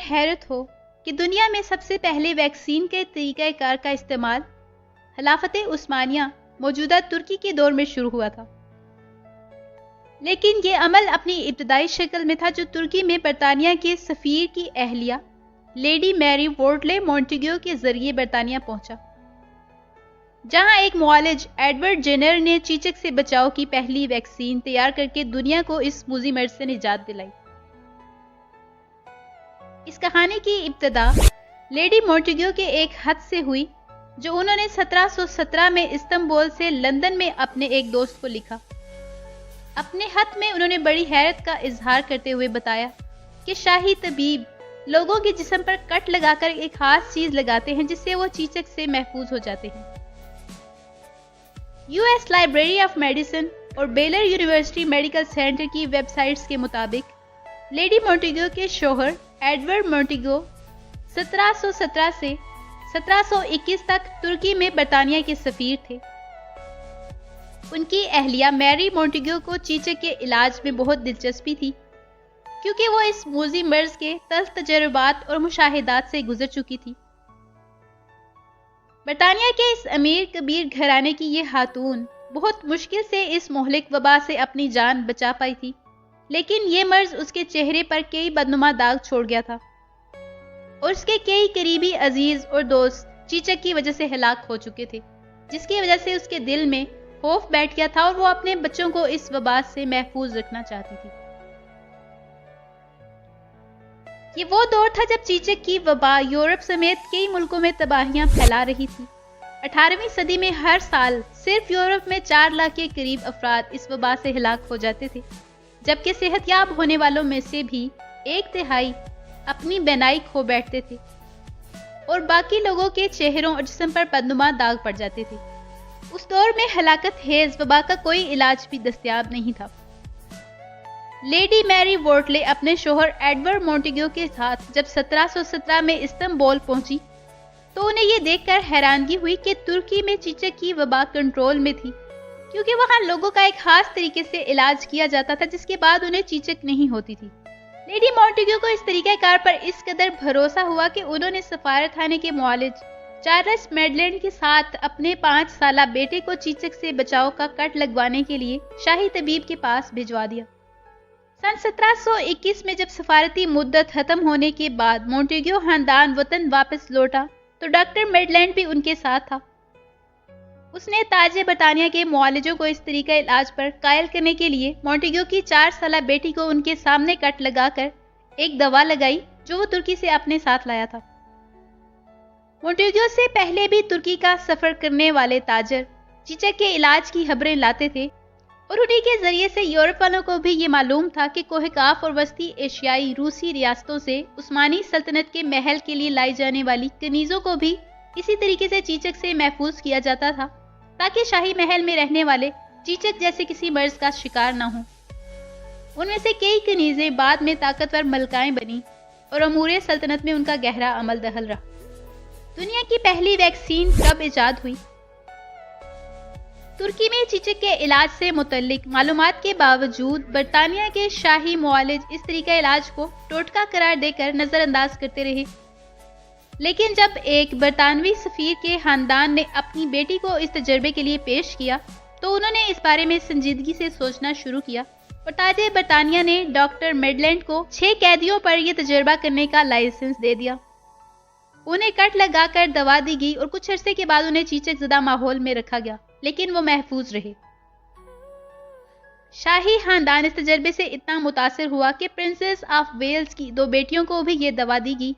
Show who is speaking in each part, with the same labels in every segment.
Speaker 1: حیرت ہو کہ دنیا میں سب سے پہلے ویکسین کے طریقہ کار کا استعمال خلافت عثمانیہ موجودہ ترکی کے دور میں شروع ہوا تھا، لیکن یہ عمل اپنی ابتدائی شکل میں تھا جو ترکی میں برطانیہ کے سفیر کی اہلیہ لیڈی میری وورٹلے مونٹیگو کے ذریعے برطانیہ پہنچا، جہاں ایک معالج ایڈورڈ جینر نے چیچک سے بچاؤ کی پہلی ویکسین تیار کر کے دنیا کو اس موذی مرض سے نجات دلائی۔ اس کہانی کی ابتدا لیڈی مونٹیگو کے ایک خط سے ہوئی جو انہوں نے 1717 میں استنبول سے لندن میں اپنے ایک دوست کو لکھا۔ اپنے خط میں انہوں نے بڑی حیرت کا اظہار کرتے ہوئے بتایا کہ شاہی طبیب لوگوں کے جسم پر کٹ لگا کر ایک خاص چیز لگاتے ہیں جس سے وہ چیچک سے محفوظ ہو جاتے ہیں۔ U S library of medicine اور بیلر یونیورسٹی میڈیکل سینٹر کی ویب سائٹس کے مطابق لیڈی مونٹیگو کے شوہر ایڈورڈ مونٹیگو 1717 سے 1721 تک ترکی میں برطانیہ کے سفیر تھے۔ ان کی اہلیہ میری مونٹیگو کو چیچک کے علاج میں بہت دلچسپی تھی، کیونکہ وہ اس موذی مرض کے تلخ تجربات اور مشاہدات سے گزر چکی تھی۔ برطانیہ کے اس امیر کبیر گھرانے کی یہ خاتون بہت مشکل سے اس مہلک وبا سے اپنی جان بچا پائی تھی، لیکن یہ مرض اس کے چہرے پر کئی بدنما داغ چھوڑ گیا تھا اور اس کے کئی قریبی عزیز اور دوست چیچک کی وجہ سے ہلاک ہو چکے تھے، جس کی وجہ سے اس کے دل میں خوف بیٹھ گیا تھا اور وہ اپنے بچوں کو اس وبا سے محفوظ رکھنا چاہتی تھی۔ یہ وہ دور تھا جب چیچک کی وبا یورپ سمیت کئی ملکوں میں تباہیاں پھیلا رہی تھی۔ 18ویں صدی میں ہر سال صرف یورپ میں 4 لاکھ کے قریب افراد اس وبا سے ہلاک ہو جاتے تھے، جبکہ صحت یاب ہونے والوں میں سے بھی 1/3 اپنی بینائی کھو بیٹھتے تھے اور باقی لوگوں کے چہروں اور جسم پر بدنما داغ پڑ جاتے تھے۔ اس دور میں ہلاکت خیز وبا کا کوئی علاج بھی دستیاب نہیں تھا۔ لیڈی میری وورٹلے اپنے شوہر ایڈورڈ مونٹیگو کے ساتھ جب 1717 میں استنبول پہنچی تو انہیں یہ دیکھ کر حیرانگی ہوئی کہ ترکی میں چیچک کی وبا کنٹرول میں تھی، کیونکہ وہاں لوگوں کا ایک خاص طریقے سے علاج کیا جاتا تھا جس کے بعد انہیں چیچک نہیں ہوتی تھی۔ لیڈی مونٹیگو کو اس طریقہ کار پر اس قدر بھروسہ ہوا کہ انہوں نے سفارت خانے کے معالج چارلس میڈلینڈ کے ساتھ اپنے 5 سالہ بیٹے کو چیچک سے بچاؤ کا کٹ لگوانے کے لیے شاہی طبیب کے پاس بھجوا دیا۔ سن 1721 میں جب سفارتی مدت ختم ہونے کے بعد مونٹیگو خاندان وطن واپس لوٹا تو ڈاکٹر میڈلینڈ بھی ان کے ساتھ تھا۔ اس نے تاج برطانیہ کے معالجوں کو اس طریقہ علاج پر قائل کرنے کے لیے مونٹیگو کی 4 سالہ بیٹی کو ان کے سامنے کٹ لگا کر ایک دوا لگائی جو وہ ترکی سے اپنے ساتھ لایا تھا۔ مونٹیگو سے پہلے بھی ترکی کا سفر کرنے والے تاجر چیچک کے علاج کی خبریں لاتے تھے اور انہی کے ذریعے سے یورپ والوں کو بھی یہ معلوم تھا کہ کوہ کاف اور وسطی ایشیائی روسی ریاستوں سے عثمانی سلطنت کے محل کے لیے لائی جانے والی کنیزوں کو بھی اسی طریقے سے چیچک سے محفوظ کیا جاتا تھا تاکہ شاہی محل میں رہنے والے چیچک جیسے کسی مرض کا شکار نہ ہوں۔ ان میں سے کئی کنیزیں بعد میں طاقتور ملکائیں بنیں اور امور سلطنت میں ان کا گہرا عمل دخل رہا۔ دنیا کی پہلی ویکسین کب ایجاد ہوئی؟ ترکی میں چیچک کے علاج سے متعلق معلومات کے باوجود برطانیہ کے شاہی معالج اس طریقہ علاج کو ٹوٹکا قرار دے کر نظر انداز کرتے رہے، لیکن جب ایک برطانوی سفیر کے خاندان نے اپنی بیٹی کو اس تجربے کے لیے پیش کیا تو انہوں نے اس بارے میں سنجیدگی سے سوچنا شروع کیا اور تاج برطانیہ نے ڈاکٹر میڈلینڈ کو 6 قیدیوں پر یہ تجربہ کرنے کا لائسنس دے دیا۔ انہیں کٹ لگا کر دوا دی گئی اور کچھ عرصے کے بعد انہیں چیچک زدہ ماحول میں رکھا گیا، لیکن وہ محفوظ رہے۔ شاہی خاندان اس تجربے سے اتنا متاثر ہوا کہ پرنسس آف ویلز کی 2 بیٹیوں کو بھی یہ دوا دی گئی،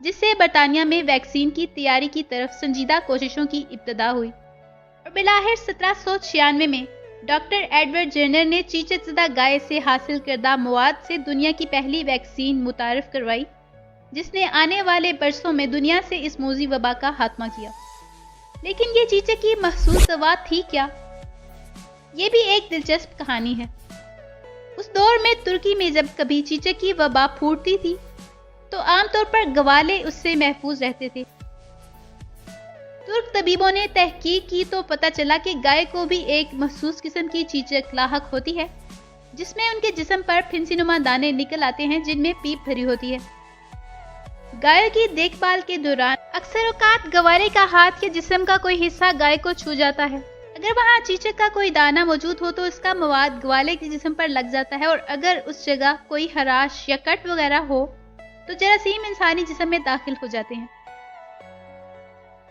Speaker 1: جس سے برطانیہ میں ویکسین کی تیاری کی طرف سنجیدہ کوششوں کی ابتدا ہوئی اور بالآخر 1796 میں ڈاکٹر ایڈورڈ جینر نے چیچک زدہ گائے سے حاصل کردہ مواد سے دنیا کی پہلی ویکسین متعارف کروائی، جس نے آنے والے برسوں میں دنیا سے اس موذی وبا کا خاتمہ کیا۔ لیکن یہ چیچک کی مخصوص دوا تھی کیا؟ یہ بھی ایک دلچسپ کہانی ہے۔ اس دور میں ترکی میں جب کبھی چیچک کی وبا پھوٹتی تھی تو عام طور پر گوالے اس سے محفوظ رہتے تھے۔ ترک طبیبوں نے تحقیق کی تو پتہ چلا کہ گائے کو بھی ایک مخصوص قسم کی چیچک لاحق ہوتی ہے، جس میں ان کے جسم پر پھنسی نما دانے نکل آتے ہیں جن میں پیپ بھری ہوتی ہے۔ गायों की देखभाल के दौरान अक्सर औकात गवारे का हाथ या जिस्म का कोई हिस्सा गाय को छू जाता है। अगर वहाँ चीचक का कोई दाना मौजूद हो तो इसका मवाद ग्वाले के जिस्म पर लग जाता है, और अगर उस जगह कोई हराश या कट वगैरह हो तो जरासीम इंसानी जिस्म में दाखिल हो जाते हैं।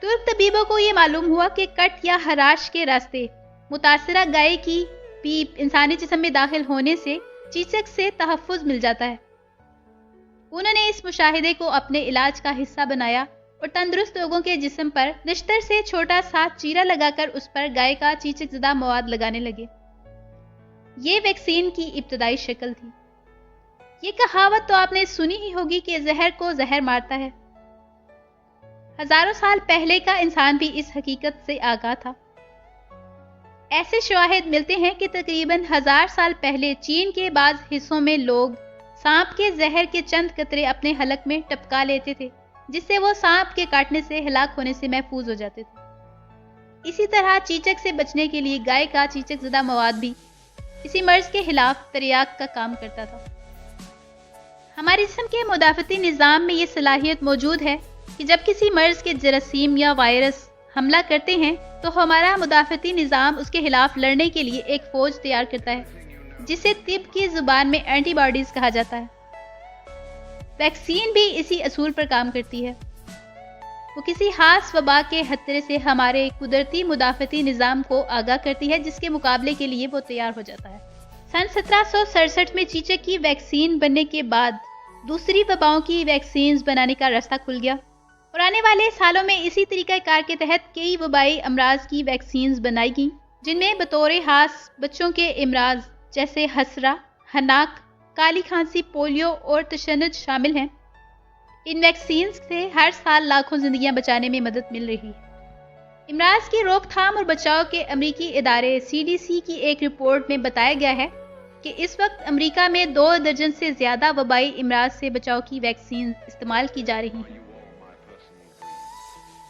Speaker 1: तुर्क तबीबों को ये मालूम हुआ कि कट या हराश के रास्ते मुतासरा गाय की पीप इंसानी जिस्म में दाखिल होने से चीचक से तहफ़्फ़ुज़ मिल जाता है। उन्होंने इस मुशाहिदे को अपने इलाज का हिस्सा बनाया और तंदुरुस्त लोगों के जिस्म पर निश्तर से छोटा सा चीरा लगाकर उस पर गाय का चीचक ज़दा मवाद लगाने लगे। ये वैक्सीन की इब्तदाई शक्ल थी। ये कहावत तो आपने सुनी ही होगी कि जहर को जहर मारता है। हजारों साल पहले का इंसान भी इस हकीकत से आगाह था। ऐसे शवाहिद मिलते हैं कि तकरीबन 1000 साल पहले चीन के बाज़ हिस्सों में लोग सांप के जहर के चंद कतरे अपने हलक में टपका लेते थे, जिससे वो सांप के काटने से हलाक होने से महफूज हो जाते थे। इसी तरह चीचक से बचने के लिए गाय का चीचक ज़दा मवाद भी इसी मर्ज के खिलाफ तरियाक का काम करता था। हमारे जिस्म के मुदाफ़ती निज़ाम में ये सलाहियत मौजूद है कि जब किसी मर्ज के जरासीम या वायरस हमला करते हैं तो हमारा मुदाफ़ती निज़ाम उसके खिलाफ लड़ने के लिए एक फ़ौज तैयार करता है, जिसे तिब की ज़ुबान में एंटीबॉडीज़ कहा जाता है। वैक्सीन भी इसी असूल पर काम करती है। वो किसी खास वबा के खतरे से हमारे कुदरती मुदाफ़ती निज़ाम को आगाह करती है, जिसके मुकाबले के लिए वो तैयार हो जाता है। सन 1767 में चीचक की वैक्सीन बनने के बाद दूसरी वबाओं की वैक्सीन बनाने का रास्ता खुल गया, और आने वाले सालों में इसी तरीक़ाकार के तहत कई वबाई अमराज की वैक्सीन बनाई गईं, जिनमें बतौर खास बच्चों के अमराज जैसे हसरा, हनाक, काली खांसी, पोलियो और तशन्नुज शामिल हैं। इन वैक्सीन से हर साल लाखों जिंदगियां बचाने में मदद मिल रही है। इमराज की रोकथाम और बचाव के अमरीकी इदारे CDC की एक रिपोर्ट में बताया गया है कि इस वक्त अमरीका में 2 दर्जन से ज्यादा वबाई इमराज से बचाव की वैक्सीन इस्तेमाल की जा रही हैं।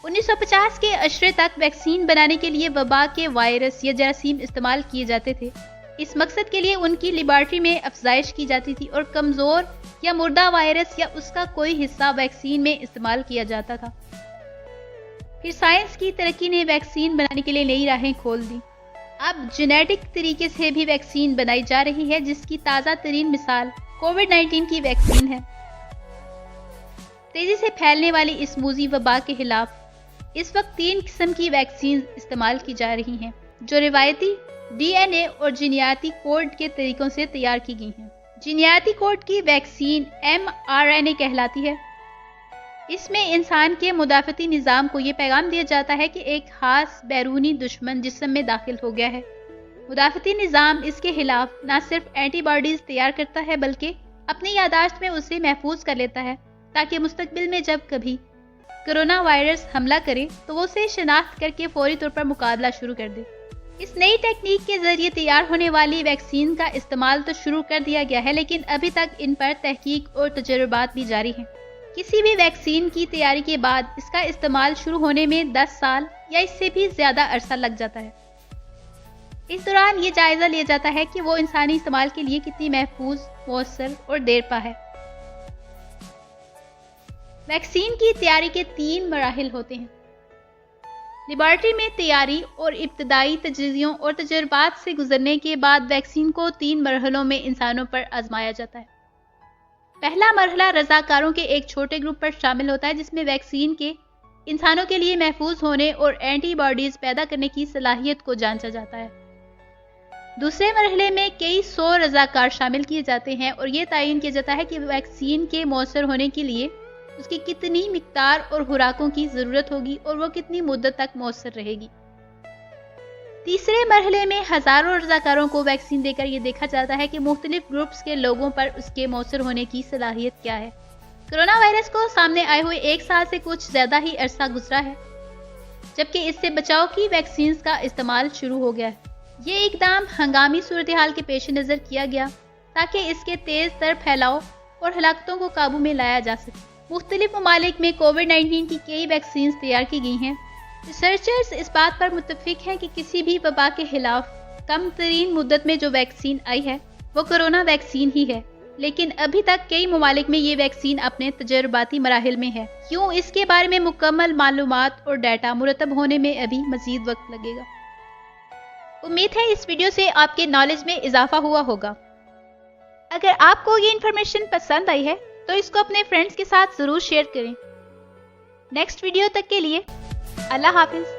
Speaker 1: 1950 के अशरे तक वैक्सीन बनाने के लिए वबा के वायरस या जरासीम इस्तेमाल किए जाते थे। इस मकसद के लिए उनकी लेबॉरेटरी में अफजाइश की जाती थी और कमज़ोर या मुर्दा वायरस या उसका कोई हिस्सा वैक्सीन में इस्तेमाल किया जाता था। फिर साइंस की तरक्की ने वैक्सीन बनाने के लिए नई राहें खोल दी। अब जेनेटिक तरीके से भी वैक्सीन बनाई जा रही है, जिसकी ताज़ा तरीन मिसाल कोविड-19 की वैक्सीन है। तेजी से फैलने वाली इस मूजी वबा के खिलाफ इस वक्त 3 किस्म की वैक्सीन इस्तेमाल की जा रही हैं, जो रिवायती DNA और जीनियाती कोड के तरीकों से तैयार की गई हैं। जीनियाती कोड की वैक्सीन mRNA कहलाती है। इसमें इंसान के मुदाफ़ती निज़ाम को ये पैगाम दिया जाता है कि एक खास बैरूनी दुश्मन जिस्म में दाखिल हो गया है। मुदाफ़ती निज़ाम इसके खिलाफ न सिर्फ एंटीबॉडीज़ तैयार करता है, बल्कि अपनी यादाश्त में उसे महफूज कर लेता है, ताकि मुस्तकबिल में जब कभी कोरोना वायरस हमला करे तो वो उसे शनाख्त करके फौरी तौर पर मुकाबला शुरू कर दे। इस नई टेक्निक के जरिए तैयार होने वाली वैक्सीन का इस्तेमाल तो शुरू कर दिया गया है, लेकिन अभी तक इन पर तहकीक और तजुर्बात भी जारी हैं। किसी भी वैक्सीन की तैयारी के बाद इसका इस्तेमाल शुरू होने में 10 साल या इससे भी ज्यादा अरसा लग जाता है। इस दौरान ये जायजा लिया जाता है कि वो इंसानी इस्तेमाल के लिए कितनी महफूज, मौसर और देरपा है। वैक्सीन की तैयारी के 3 मराहिल होते हैं। लेबॉरेटरी में तैयारी और इब्तदाई तजज़ियों और तजुर्बात से गुजरने के बाद वैक्सीन को 3 मरहलों में इंसानों पर आजमाया जाता है। पहला मरहला रज़ाकारों के एक छोटे ग्रुप पर शामिल होता है, जिसमें वैक्सीन के इंसानों के लिए महफूज होने और एंटीबॉडीज़ पैदा करने की सलाहियत को जांचा जाता है। दूसरे मरहले में कई 100 रज़ाकार शामिल किए जाते हैं और ये तयन किया जाता है कि वैक्सीन के मौसर होने के लिए उसकी कितनी मिकदार और खुराकों की ज़रूरत होगी और वो कितनी मुद्दत तक मौसर रहेगी। तीसरे मरहले में हज़ारों रज़ाकारों को वैक्सीन देकर ये देखा जाता है कि मुख्तलिफ ग्रुप्स के लोगों पर उसके मौसर होने की सलाहियत क्या है। कोरोना वायरस को सामने आए हुए 1 साल से कुछ ज़्यादा ही अरसा गुजरा है, जबकि इससे बचाव की वैक्सीन का इस्तेमाल शुरू हो गया है। ये इकदाम हंगामी सूरत हाल के पेश नज़र किया गया ताकि इसके तेज़ तर फैलाव और हलाकतों को काबू में लाया जा सके। मुख्तलिफ ममालिक में कोविड-19 की कई वैक्सीन तैयार की गई हैं। रिसर्चर्स इस बात पर मुत्तफिक हैं कि किसी भी वबा के खिलाफ कम तरीन मुद्दत में जो वैक्सीन आई है वो कोरोना वैक्सीन ही है। لیکن ابھی تک کئی ممالک میں یہ ویکسین اپنے تجرباتی مراحل میں ہے، کیوں اس کے بارے میں مکمل معلومات اور ڈیٹا مرتب ہونے میں ابھی مزید وقت لگے گا۔ امید ہے اس ویڈیو سے آپ کے نالج میں اضافہ ہوا ہوگا۔ اگر آپ کو یہ انفارمیشن پسند آئی ہے تو اس کو اپنے فرینڈز کے ساتھ ضرور شیئر کریں۔ نیکسٹ ویڈیو تک کے لیے اللہ حافظ۔